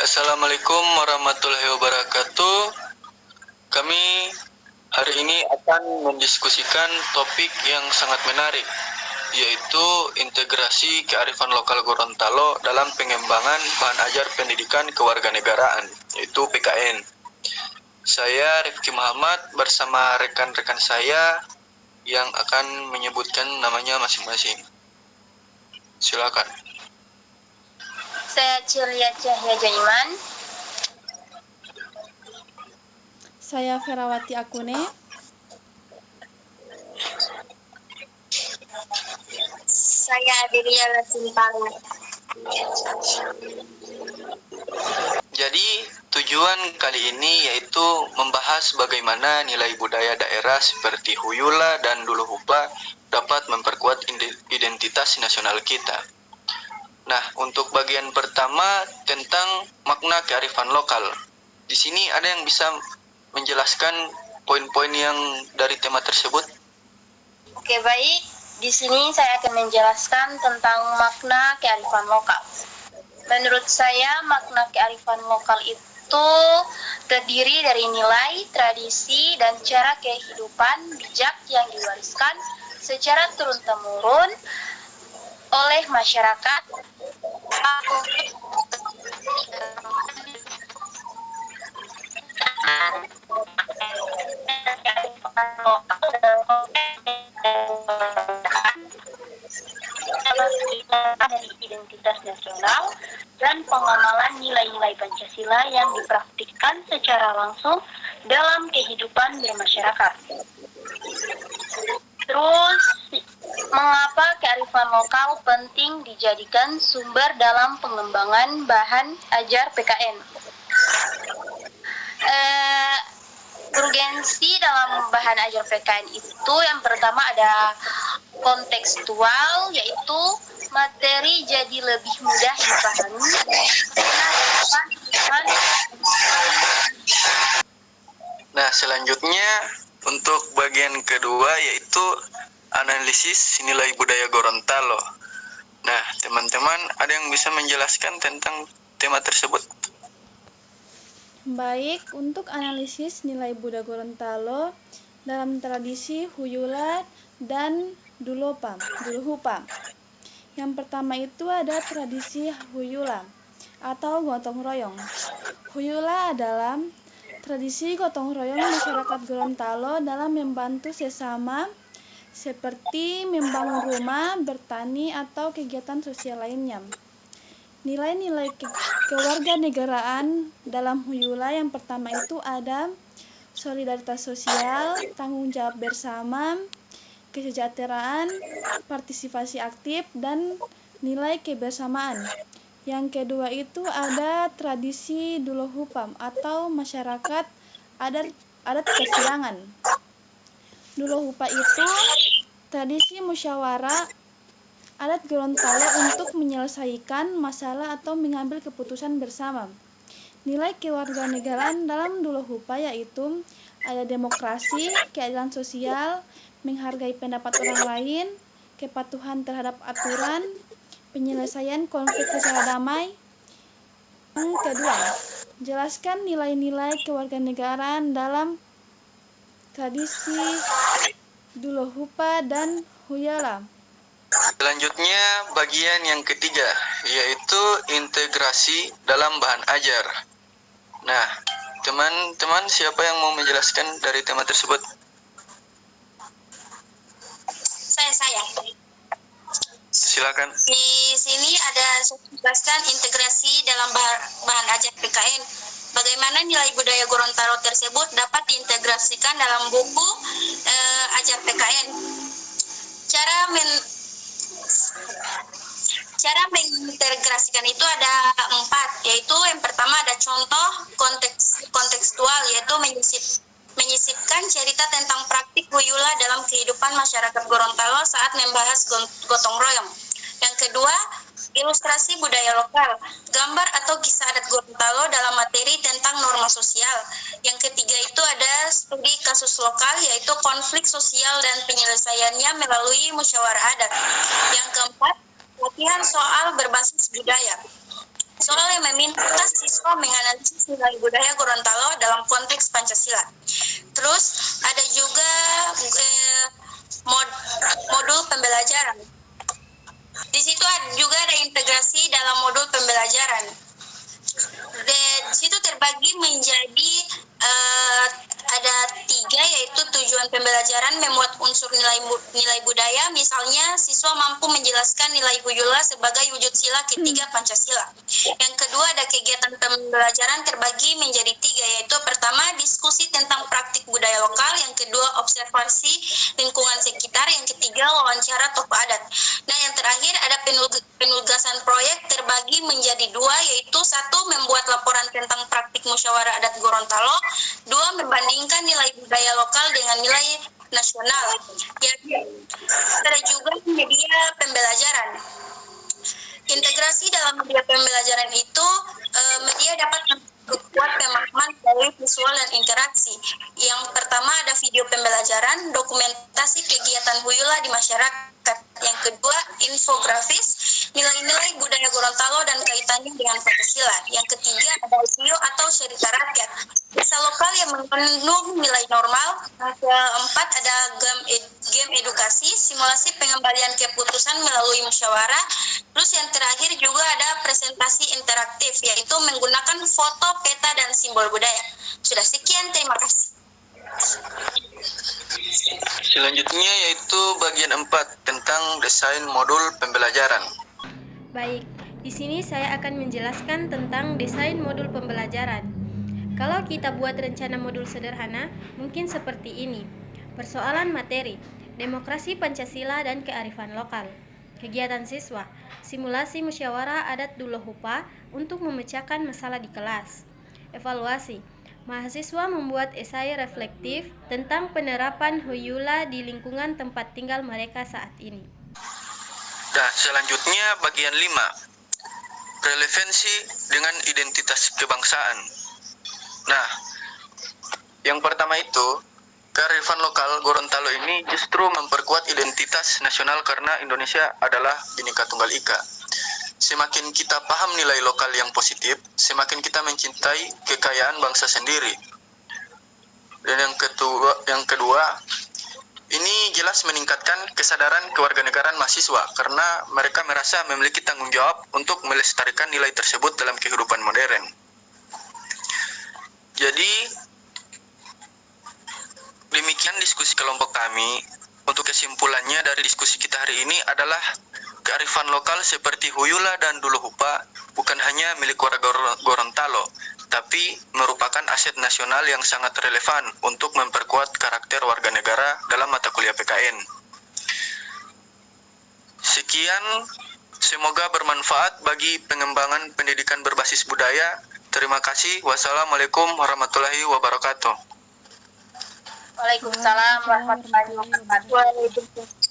Assalamualaikum warahmatullahi wabarakatuh. Kami hari ini akan mendiskusikan topik yang sangat menarik, yaitu integrasi kearifan lokal Gorontalo dalam pengembangan bahan ajar pendidikan kewarganegaraan, yaitu PKN. Saya Rifki Muhammad bersama rekan-rekan saya yang akan menyebutkan namanya masing-masing. Silakan. Saya Cilia Cahya Jaiman. Saya Ferawati Akune. Saya Adelia Lasimpang. Jadi tujuan kali ini yaitu membahas bagaimana nilai budaya daerah seperti Huyula dan Duluhupa dapat memperkuat identitas nasional kita. Nah, untuk bagian pertama tentang makna kearifan lokal. Di sini ada yang bisa menjelaskan poin-poin yang dari tema tersebut? Oke, baik. Di sini saya akan menjelaskan tentang makna kearifan lokal. Menurut saya, makna kearifan lokal itu terdiri dari nilai, tradisi, dan cara kehidupan bijak yang diwariskan secara turun-temurun oleh masyarakat dari identitas nasional dan pengamalan nilai-nilai Pancasila yang dipraktikkan secara langsung dalam kehidupan bermasyarakat. Terus, mengapa kearifan lokal penting dijadikan sumber dalam pengembangan bahan ajar PKN? Urgensi dalam bahan ajar PKN itu yang pertama ada kontekstual, yaitu materi jadi lebih mudah dipahami. Nah, selanjutnya untuk bagian kedua yaitu analisis nilai budaya Gorontalo. Nah, teman-teman ada yang bisa menjelaskan tentang tema tersebut? Baik, untuk analisis nilai budaya Gorontalo dalam tradisi Huyula dan Duluhupa. Yang pertama itu ada tradisi Huyula atau gotong royong. Huyula adalah tradisi gotong royong masyarakat Gorontalo dalam membantu sesama seperti membangun rumah, bertani, atau kegiatan sosial lainnya. Nilai-nilai kewarganegaraan dalam Huyula yang pertama itu ada solidaritas sosial, tanggung jawab bersama, kesejahteraan, partisipasi aktif, dan nilai kebersamaan. Yang kedua itu ada tradisi Duluhupa atau masyarakat adat Kasirangan. Duluhupa itu tradisi musyawarah adat Gorontalo untuk menyelesaikan masalah atau mengambil keputusan bersama. Nilai kewarganegaraan dalam Duluhupa yaitu ada demokrasi, keadilan sosial, menghargai pendapat orang lain, kepatuhan terhadap aturan, penyelesaian konflik secara damai. Yang kedua, jelaskan nilai-nilai kewarganegaraan dalam tradisi Duluhupa dan Huyula. Selanjutnya bagian yang ketiga yaitu integrasi dalam bahan ajar. Nah, teman-teman siapa yang mau menjelaskan dari tema tersebut? Saya. Silakan. Di sini ada jelaskan integrasi dalam bahan ajar PKN. Bagaimana nilai budaya Gorontalo tersebut dapat diintegrasikan dalam buku ajar PKN. Cara mengintegrasikan itu ada 4, yaitu yang pertama ada contoh kontekstual, yaitu menyisipkan cerita tentang praktik Huyula dalam kehidupan masyarakat Gorontalo saat membahas gotong royong. Yang kedua, ilustrasi budaya lokal, gambar atau kisah adat Gorontalo dalam materi tentang norma sosial. Yang ketiga itu ada studi kasus lokal, yaitu konflik sosial dan penyelesaiannya melalui musyawarah adat. Yang keempat, latihan soal berbasis budaya. soal yang meminta siswa menganalisis nilai budaya Gorontalo dalam konteks Pancasila. Terus ada juga modul pembelajaran. Di situ juga ada integrasi dalam modul pembelajaran. Di situ terbagi menjadi ada 3, yaitu tujuan pembelajaran memuat unsur nilai budaya, misalnya siswa mampu menjelaskan nilai Huyula sebagai wujud sila ketiga Pancasila. Yang kedua ada kegiatan pembelajaran terbagi menjadi 3, yaitu pertama diskusi tentang praktik budaya lokal, yang kedua observasi lingkungan sekitar, yang ketiga wawancara tokoh adat. Nah, yang terakhir ada penugasan proyek terbagi menjadi 2, yaitu 1 membuat laporan tentang praktik musyawarah adat Gorontalo, 2 membandingkan nilai budaya lokal dengan nilai nasional. Ada juga media pembelajaran. Integrasi dalam media pembelajaran itu, media dapat memperkuat pemahaman melalui visual dan interaksi. Yang pertama ada video pembelajaran, dokumentasi kegiatan Huyula di masyarakat. Yang kedua, infografis, nilai-nilai budaya Gorontalo dan kaitannya dengan Pancasila. Yang ketiga, ada video atau cerita rakyat, desa lokal yang mengandung nilai normal. Yang keempat, ada game edukasi, simulasi pengembalian keputusan melalui musyawarah. Terus yang terakhir juga ada presentasi interaktif, yaitu menggunakan foto, peta, dan simbol budaya. Sudah sekian, terima kasih. Selanjutnya yaitu bagian 4 tentang desain modul pembelajaran. Baik, di sini saya akan menjelaskan tentang desain modul pembelajaran. Kalau kita buat rencana modul sederhana, mungkin seperti ini. Persoalan materi, demokrasi Pancasila dan kearifan lokal. Kegiatan siswa, simulasi musyawarah adat Dulohupa untuk memecahkan masalah di kelas. Evaluasi, mahasiswa membuat esai reflektif tentang penerapan Huyula di lingkungan tempat tinggal mereka saat ini. Nah, selanjutnya bagian 5, relevansi dengan identitas kebangsaan. Nah, yang pertama itu, kearifan lokal Gorontalo ini justru memperkuat identitas nasional karena Indonesia adalah Bhinneka Tunggal Ika. Semakin kita paham nilai lokal yang positif, semakin kita mencintai kekayaan bangsa sendiri. Dan yang kedua, ini jelas meningkatkan kesadaran kewarganegaraan mahasiswa karena mereka merasa memiliki tanggung jawab untuk melestarikan nilai tersebut dalam kehidupan modern. Jadi, demikian diskusi kelompok kami. Untuk kesimpulannya dari diskusi kita hari ini adalah kearifan lokal seperti Huyula dan Dulohupa bukan hanya milik warga Gorontalo, tapi merupakan aset nasional yang sangat relevan untuk memperkuat karakter warga negara dalam mata kuliah PKN. Sekian, semoga bermanfaat bagi pengembangan pendidikan berbasis budaya. Terima kasih. Wassalamualaikum warahmatullahi wabarakatuh. Waalaikumsalam warahmatullahi wabarakatuh.